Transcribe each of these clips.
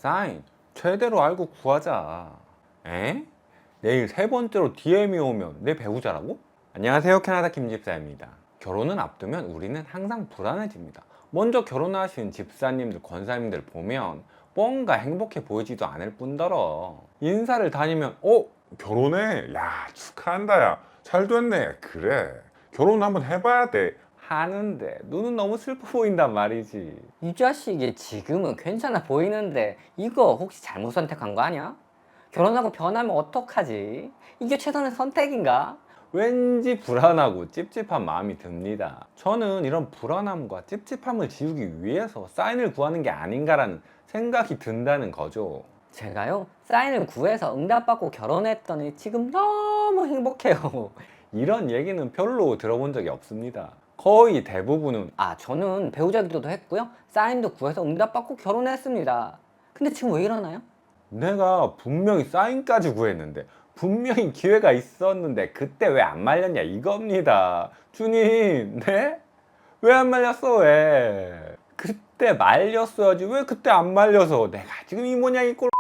사인 제대로 알고 구하자. 에? 내일 세 번째로 DM이 오면 내 배우자라고? 안녕하세요, 캐나다 김집사입니다. 결혼을 앞두면 우리는 항상 불안해집니다. 먼저 결혼하신 집사님들, 권사님들 보면 뭔가 행복해 보이지도 않을 뿐더러 인사를 다니면 결혼해? 야, 축하한다, 야. 잘 됐네. 그래. 결혼 한번 해봐야 돼. 하는데 눈은 너무 슬퍼 보인단 말이지. 이 자식이 지금은 괜찮아 보이는데 이거 혹시 잘못 선택한 거 아니야? 결혼하고 변하면 어떡하지? 이게 최선의 선택인가? 왠지 불안하고 찝찝한 마음이 듭니다. 저는 이런 불안함과 찝찝함을 지우기 위해서 사인을 구하는 게 아닌가라는 생각이 든다는 거죠. 제가요 사인을 구해서 응답받고 결혼했더니 지금 너무 행복해요. 이런 얘기는 별로 들어본 적이 없습니다. 거의 대부분은 저는 배우자 기도도 했고요 사인도 구해서 응답받고 결혼했습니다. 근데 지금 왜 이러나요? 내가 분명히 사인까지 구했는데, 분명히 기회가 있었는데 그때 왜 안 말렸냐 이겁니다. 주님, 네? 왜 안 말렸어? 왜? 그때 말렸어야지. 왜 그때 안 말려서 내가 지금 이 모양이 꼴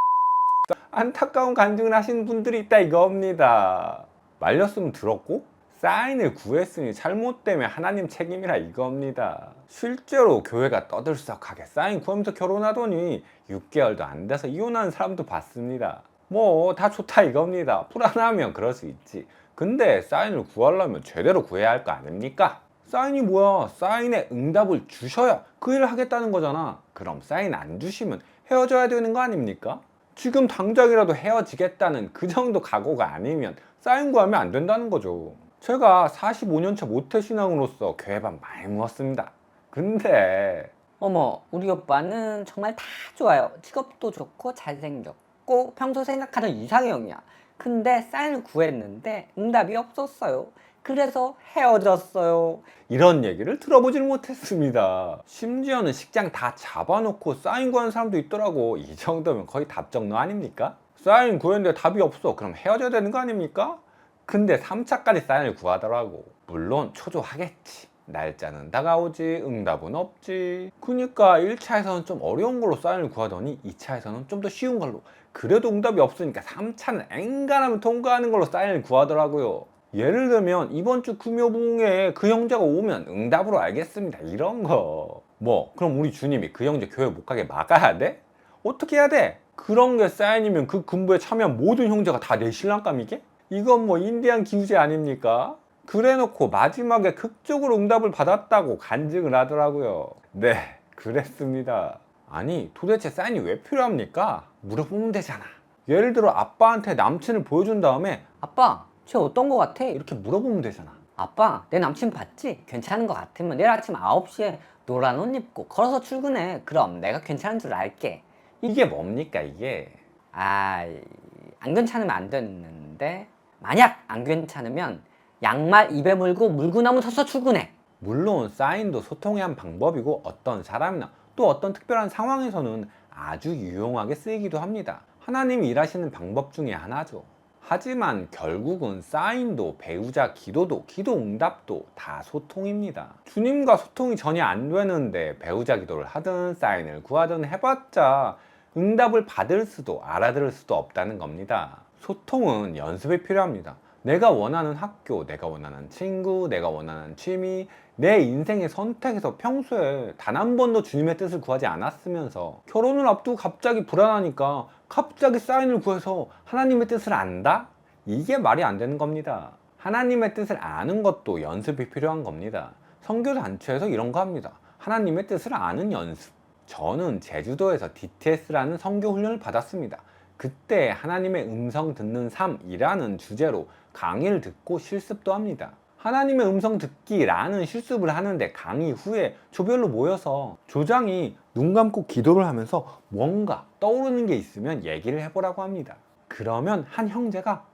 안타까운 간증을 하시는 분들이 있다 이겁니다. 말렸으면 들었고 사인을 구했으니 잘못되면 하나님 책임이라 이겁니다. 실제로 교회가 떠들썩하게 사인 구하면서 결혼하더니 6개월도 안 돼서 이혼하는 사람도 봤습니다. 뭐 다 좋다 이겁니다. 불안하면 그럴 수 있지. 근데 사인을 구하려면 제대로 구해야 할 거 아닙니까? 사인이 뭐야? 사인에 응답을 주셔야 그 일을 하겠다는 거잖아. 그럼 사인 안 주시면 헤어져야 되는 거 아닙니까? 지금 당장이라도 헤어지겠다는 그 정도 각오가 아니면 사인 구하면 안 된다는 거죠. 제가 45년차 모태신앙으로서 교회반 많이 모았습니다. 근데 어머 우리 오빠는 정말 다 좋아요. 직업도 좋고 잘생겼고 평소 생각하는 이상형이야. 근데 사인을 구했는데 응답이 없었어요. 그래서 헤어졌어요. 이런 얘기를 들어보질 못했습니다. 심지어는 식장 다 잡아놓고 사인 구하는 사람도 있더라고. 이 정도면 거의 답정너 아닙니까? 사인 구했는데 답이 없어. 그럼 헤어져야 되는 거 아닙니까? 근데 3차까지 사인을 구하더라고. 물론 초조하겠지. 날짜는 다가오지, 응답은 없지. 그니까 1차에서는 좀 어려운 걸로 사인을 구하더니 2차에서는 좀 더 쉬운 걸로. 그래도 응답이 없으니까 3차는 앵간하면 통과하는 걸로 사인을 구하더라고요. 예를 들면 이번 주 금요봉에 그 형제가 오면 응답으로 알겠습니다 이런 거. 뭐 그럼 우리 주님이 그 형제 교회 못 가게 막아야 돼? 어떻게 해야 돼? 그런 게 사인이면 그 군부에 참여한 모든 형제가 다 내 신랑감이게? 이건 뭐 인디안 기우제 아닙니까? 그래놓고 마지막에 극적으로 응답을 받았다고 간증을 하더라고요. 네, 그랬습니다. 아니 도대체 사인이 왜 필요합니까? 물어보면 되잖아. 예를 들어 아빠한테 남친을 보여준 다음에 아빠 쟤 어떤 거 같아? 이렇게 물어보면 되잖아. 아빠 내 남친 봤지? 괜찮은 거 같으면 내일 아침 9시에 노란 옷 입고 걸어서 출근해. 그럼 내가 괜찮은 줄 알게. 이게 뭡니까 이게? 안 괜찮으면 안 되는데 만약 안 괜찮으면 양말 입에 물고 나무 서서 출근해. 물론 사인도 소통의 한 방법이고 어떤 사람이나 또 어떤 특별한 상황에서는 아주 유용하게 쓰이기도 합니다. 하나님이 일하시는 방법 중에 하나죠. 하지만 결국은 사인도 배우자 기도도 기도 응답도 다 소통입니다. 주님과 소통이 전혀 안 되는데 배우자 기도를 하든 사인을 구하든 해봤자 응답을 받을 수도 알아들을 수도 없다는 겁니다. 소통은 연습이 필요합니다. 내가 원하는 학교, 내가 원하는 친구, 내가 원하는 취미, 내 인생의 선택에서 평소에 단 한 번도 주님의 뜻을 구하지 않았으면서 결혼을 앞두고 갑자기 불안하니까 갑자기 사인을 구해서 하나님의 뜻을 안다? 이게 말이 안 되는 겁니다. 하나님의 뜻을 아는 것도 연습이 필요한 겁니다. 선교단체에서 이런 거 합니다. 하나님의 뜻을 아는 연습. 저는 제주도에서 DTS라는 선교 훈련을 받았습니다. 그때 하나님의 음성 듣는 삶이라는 주제로 강의를 듣고 실습도 합니다. 하나님의 음성 듣기라는 실습을 하는데 강의 후에 조별로 모여서 조장이 눈 감고 기도를 하면서 뭔가 떠오르는 게 있으면 얘기를 해보라고 합니다. 그러면 한 형제가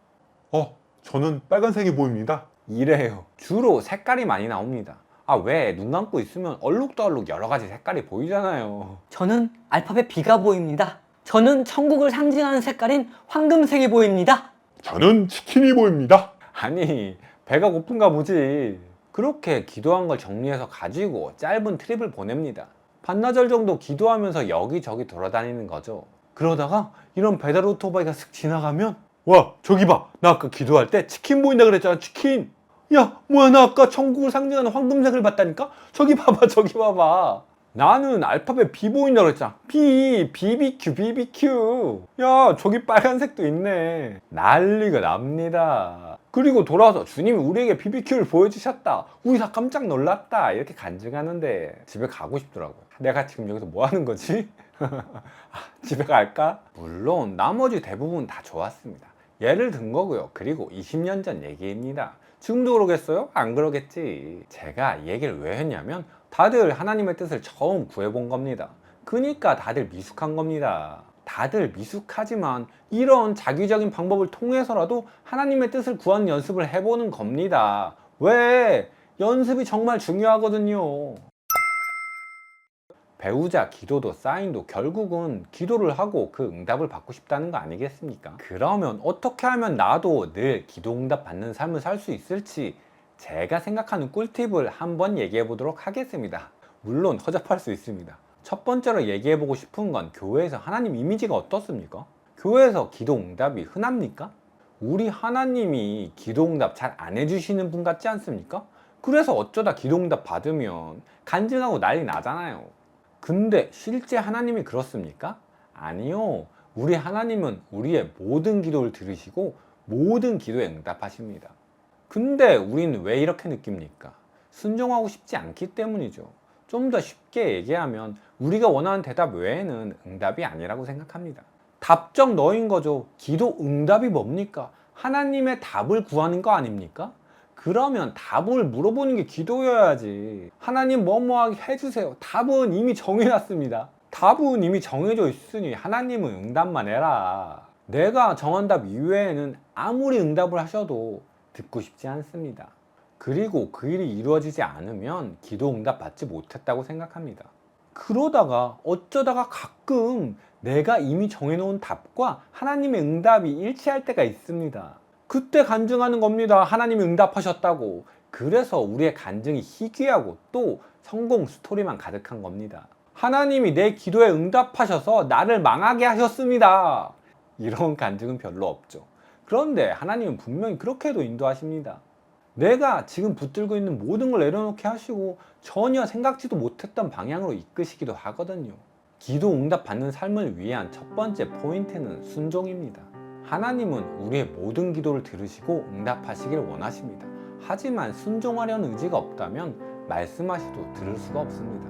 저는 빨간색이 보입니다. 이래요. 주로 색깔이 많이 나옵니다. 왜? 눈 감고 있으면 얼룩덜룩 여러 가지 색깔이 보이잖아요. 저는 알파벳 B가 보입니다. 저는 천국을 상징하는 색깔인 황금색이 보입니다. 저는 치킨이 보입니다. 아니, 배가 고픈가 보지. 그렇게 기도한 걸 정리해서 가지고 짧은 트립을 보냅니다. 반나절 정도 기도하면서 여기저기 돌아다니는 거죠. 그러다가 이런 배달 오토바이가 슥 지나가면 와 저기 봐 나 아까 기도할 때 치킨 보인다 그랬잖아 치킨 야 뭐야 나 아까 천국을 상징하는 황금색을 봤다니까 저기 봐봐 저기 봐봐 나는 알파벳 B 보인다 그랬잖아 BBQ 야 저기 빨간색도 있네 난리가 납니다 그리고 돌아와서 주님이 우리에게 BBQ를 보여주셨다 우리 다 깜짝 놀랐다 이렇게 간증하는데 집에 가고 싶더라고요 내가 지금 여기서 뭐 하는 거지? 집에 갈까? 물론 나머지 대부분 다 좋았습니다 예를 든 거고요 그리고 20년 전 얘기입니다 지금도 그러겠어요? 안 그러겠지 제가 얘기를 왜 했냐면 다들 하나님의 뜻을 처음 구해본 겁니다 그러니까 다들 미숙한 겁니다 다들 미숙하지만 이런 자기적인 방법을 통해서라도 하나님의 뜻을 구하는 연습을 해보는 겁니다 왜? 연습이 정말 중요하거든요 배우자 기도도 사인도 결국은 기도를 하고 그 응답을 받고 싶다는 거 아니겠습니까? 그러면 어떻게 하면 나도 늘 기도 응답 받는 삶을 살 수 있을지 제가 생각하는 꿀팁을 한번 얘기해 보도록 하겠습니다 물론 허접할 수 있습니다 첫 번째로 얘기해 보고 싶은 건 교회에서 하나님 이미지가 어떻습니까? 교회에서 기도 응답이 흔합니까? 우리 하나님이 기도 응답 잘 안 해주시는 분 같지 않습니까? 그래서 어쩌다 기도 응답 받으면 간증하고 난리 나잖아요 근데 실제 하나님이 그렇습니까? 아니요. 우리 하나님은 우리의 모든 기도를 들으시고 모든 기도에 응답하십니다. 근데 우리는 왜 이렇게 느낍니까? 순종하고 싶지 않기 때문이죠. 좀 더 쉽게 얘기하면 우리가 원하는 대답 외에는 응답이 아니라고 생각합니다. 답정 너인 거죠. 기도 응답이 뭡니까? 하나님의 답을 구하는 거 아닙니까? 그러면 답을 물어보는 게 기도여야지 하나님 뭐뭐하게 해주세요 답은 이미 정해놨습니다 답은 이미 정해져 있으니 하나님은 응답만 해라 내가 정한 답 이외에는 아무리 응답을 하셔도 듣고 싶지 않습니다 그리고 그 일이 이루어지지 않으면 기도 응답 받지 못했다고 생각합니다 그러다가 어쩌다가 가끔 내가 이미 정해놓은 답과 하나님의 응답이 일치할 때가 있습니다 그때 간증하는 겁니다. 하나님이 응답하셨다고. 그래서 우리의 간증이 희귀하고 또 성공 스토리만 가득한 겁니다. 하나님이 내 기도에 응답하셔서 나를 망하게 하셨습니다. 이런 간증은 별로 없죠. 그런데 하나님은 분명히 그렇게도 인도하십니다. 내가 지금 붙들고 있는 모든 걸 내려놓게 하시고 전혀 생각지도 못했던 방향으로 이끄시기도 하거든요. 기도 응답 받는 삶을 위한 첫 번째 포인트는 순종입니다. 하나님은 우리의 모든 기도를 들으시고 응답하시기를 원하십니다. 하지만 순종하려는 의지가 없다면 말씀하셔도 들을 수가 없습니다.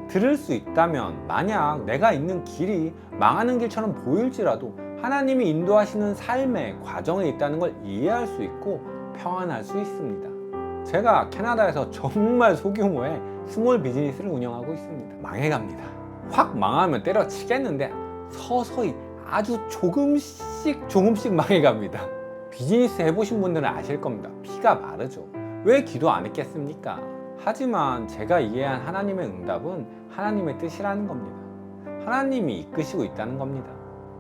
들을 수 있다면 만약 내가 있는 길이 망하는 길처럼 보일지라도 하나님이 인도하시는 삶의 과정에 있다는 걸 이해할 수 있고 평안할 수 있습니다. 제가 캐나다에서 정말 소규모의 스몰 비즈니스를 운영하고 있습니다. 망해갑니다. 확 망하면 때려치겠는데 서서히 아주 조금씩 망해갑니다. 비즈니스 해보신 분들은 아실 겁니다. 피가 마르죠. 왜 기도 안 했겠습니까? 하지만 제가 이해한 하나님의 응답은 하나님의 뜻이라는 겁니다. 하나님이 이끄시고 있다는 겁니다.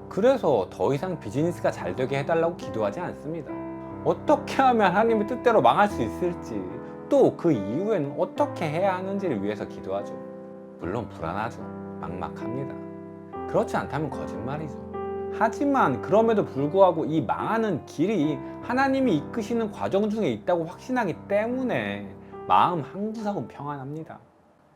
그래서 더 이상 비즈니스가 잘 되게 해달라고 기도하지 않습니다. 어떻게 하면 하나님의 뜻대로 망할 수 있을지 또 그 이후에는 어떻게 해야 하는지를 위해서 기도하죠. 물론 불안하죠. 막막합니다. 그렇지 않다면 거짓말이죠. 하지만 그럼에도 불구하고 이 망하는 길이 하나님이 이끄시는 과정 중에 있다고 확신하기 때문에 마음 한구석은 평안합니다.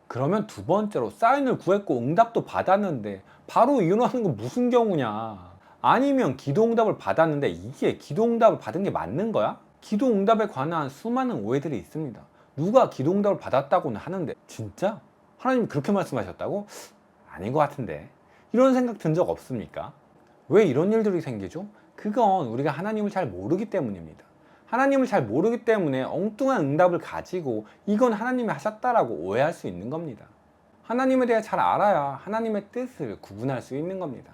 그러면 두 번째로 사인을 구했고 응답도 받았는데 바로 이혼하는 건 무슨 경우냐? 아니면 기도 응답을 받았는데 이게 기도 응답을 받은 게 맞는 거야? 기도 응답에 관한 수많은 오해들이 있습니다. 누가 기도 응답을 받았다고는 하는데 진짜? 하나님이 그렇게 말씀하셨다고? 아닌 것 같은데 이런 생각 든 적 없습니까? 왜 이런 일들이 생기죠? 그건 우리가 하나님을 잘 모르기 때문입니다. 하나님을 잘 모르기 때문에 엉뚱한 응답을 가지고 이건 하나님이 하셨다라고 오해할 수 있는 겁니다. 하나님에 대해 잘 알아야 하나님의 뜻을 구분할 수 있는 겁니다.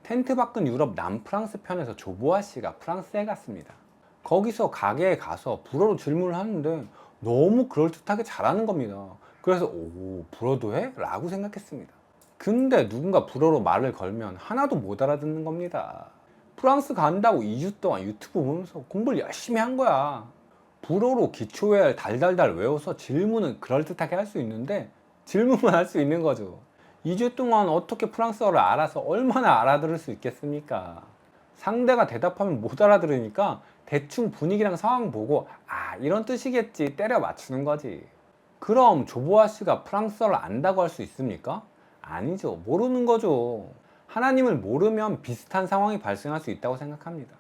텐트 밖은 유럽 남프랑스 편에서 조보아 씨가 프랑스에 갔습니다. 거기서 가게에 가서 불어로 질문을 하는데 너무 그럴듯하게 잘하는 겁니다. 그래서 오, 불어도 해? 라고 생각했습니다. 근데 누군가 불어로 말을 걸면 하나도 못 알아듣는 겁니다. 프랑스 간다고 2주 동안 유튜브 보면서 공부를 열심히 한 거야. 불어로 기초회화를 달달달 외워서 질문은 그럴듯하게 할 수 있는데 질문만 할 수 있는 거죠. 2주 동안 어떻게 프랑스어를 알아서 얼마나 알아들을 수 있겠습니까? 상대가 대답하면 못 알아들으니까 대충 분위기랑 상황 보고 아 이런 뜻이겠지 때려 맞추는 거지. 그럼 조보아 씨가 프랑스어를 안다고 할 수 있습니까? 아니죠. 모르는 거죠. 하나님을 모르면 비슷한 상황이 발생할 수 있다고 생각합니다.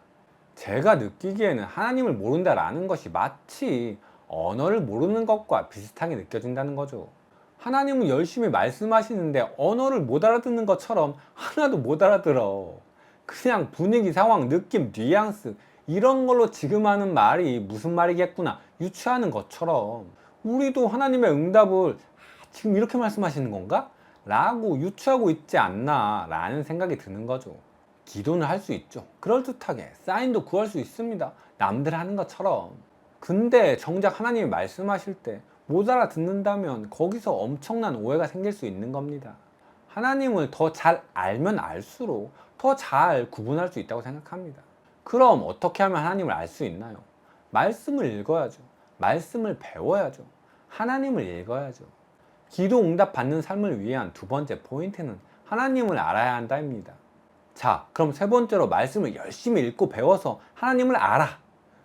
제가 느끼기에는 하나님을 모른다라는 것이 마치 언어를 모르는 것과 비슷하게 느껴진다는 거죠. 하나님은 열심히 말씀하시는데 언어를 못 알아듣는 것처럼 하나도 못 알아들어. 그냥 분위기, 상황, 느낌, 뉘앙스 이런 걸로 지금 하는 말이 무슨 말이겠구나 유추하는 것처럼 우리도 하나님의 응답을 지금 이렇게 말씀하시는 건가? 라고 유추하고 있지 않나 라는 생각이 드는 거죠. 기도는 할 수 있죠. 그럴듯하게 사인도 구할 수 있습니다. 남들 하는 것처럼. 근데 정작 하나님이 말씀하실 때 못 알아듣는다면 거기서 엄청난 오해가 생길 수 있는 겁니다. 하나님을 더 잘 알면 알수록 더 잘 구분할 수 있다고 생각합니다. 그럼 어떻게 하면 하나님을 알 수 있나요? 말씀을 읽어야죠. 말씀을 배워야죠. 하나님을 읽어야죠. 기도 응답 받는 삶을 위한 두 번째 포인트는 하나님을 알아야 한다입니다. 자, 그럼 세 번째로 말씀을 열심히 읽고 배워서 하나님을 알아.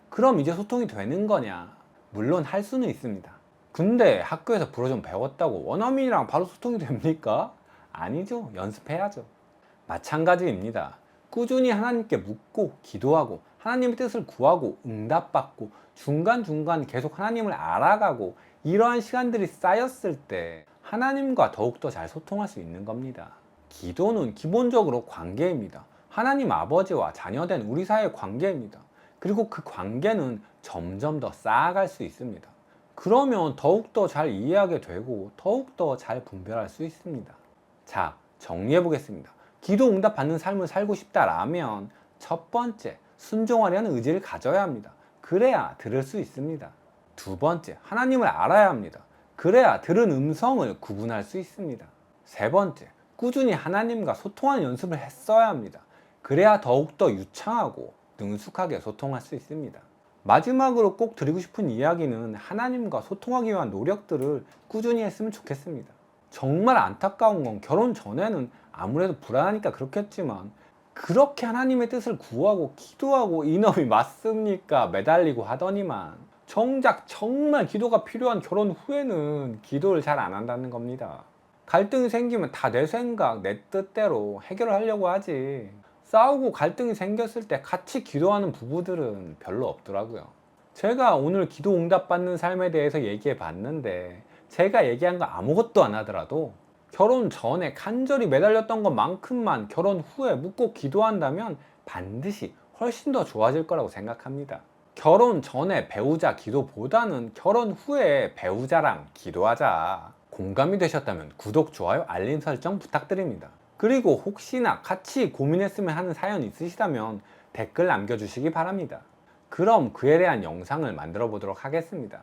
그럼 이제 소통이 되는 거냐? 물론 할 수는 있습니다. 근데 학교에서 불어 좀 배웠다고 원어민이랑 바로 소통이 됩니까? 아니죠. 연습해야죠. 마찬가지입니다. 꾸준히 하나님께 묻고 기도하고 하나님의 뜻을 구하고 응답받고 중간중간 계속 하나님을 알아가고 이러한 시간들이 쌓였을 때 하나님과 더욱더 잘 소통할 수 있는 겁니다. 기도는 기본적으로 관계입니다. 하나님 아버지와 자녀된 우리 사이의 관계입니다. 그리고 그 관계는 점점 더 쌓아갈 수 있습니다. 그러면 더욱더 잘 이해하게 되고 더욱더 잘 분별할 수 있습니다. 자, 정리해 보겠습니다. 기도 응답 받는 삶을 살고 싶다라면 첫 번째, 순종하려는 의지를 가져야 합니다. 그래야 들을 수 있습니다. 두 번째, 하나님을 알아야 합니다. 그래야 들은 음성을 구분할 수 있습니다. 세 번째, 꾸준히 하나님과 소통하는 연습을 했어야 합니다. 그래야 더욱더 유창하고 능숙하게 소통할 수 있습니다. 마지막으로 꼭 드리고 싶은 이야기는 하나님과 소통하기 위한 노력들을 꾸준히 했으면 좋겠습니다. 정말 안타까운 건 결혼 전에는 아무래도 불안하니까 그렇겠지만 그렇게 하나님의 뜻을 구하고 기도하고 이놈이 맞습니까? 매달리고 하더니만 정작 정말 기도가 필요한 결혼 후에는 기도를 잘 안 한다는 겁니다. 갈등이 생기면 다 내 생각, 내 뜻대로 해결을 하려고 하지. 싸우고 갈등이 생겼을 때 같이 기도하는 부부들은 별로 없더라고요. 제가 오늘 기도 응답 받는 삶에 대해서 얘기해 봤는데 제가 얘기한 거 아무것도 안 하더라도 결혼 전에 간절히 매달렸던 것만큼만 결혼 후에 묻고 기도한다면 반드시 훨씬 더 좋아질 거라고 생각합니다. 결혼 전에 배우자 기도보다는 결혼 후에 배우자랑 기도하자. 공감이 되셨다면 구독, 좋아요, 알림 설정 부탁드립니다. 그리고 혹시나 같이 고민했으면 하는 사연 있으시다면 댓글 남겨주시기 바랍니다. 그럼 그에 대한 영상을 만들어 보도록 하겠습니다.